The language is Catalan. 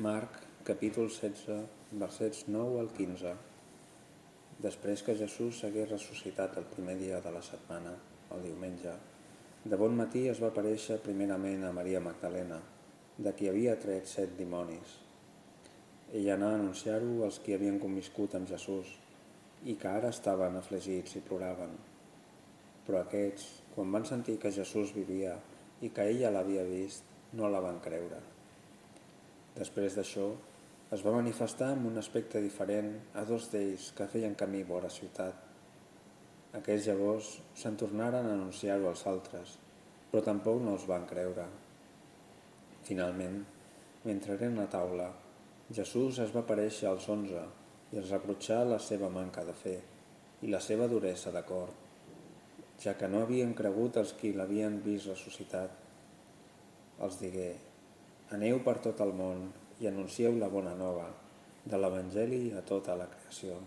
Marc, capítol 16, versets 9 al 15. Després que Jesús s'hagués ressuscitat el primer dia de la setmana, el diumenge, de bon matí es va aparèixer primerament a Maria Magdalena, de qui havia tret 7 dimonis. Ella anà a anunciar-ho als qui havien conviscut amb Jesús i que ara estaven afligits i ploraven. Però aquests, quan van sentir que Jesús vivia i que ella l'havia vist, no la van creure. Després d'això, es va manifestar amb un aspecte diferent a 2 d'ells que feien camí vora ciutat. Aquests llavors se'n tornaren a anunciar-ho als altres, però tampoc no els van creure. Finalment, mentre eren a taula, Jesús es va aparèixer als 11 i els reprotxà la seva manca de fe i la seva duresa de cor, ja que no havien cregut els qui l'havien vist ressuscitat. Els digué: aneu per tot el món i anuncieu la bona nova de l'Evangeli a tota la creació.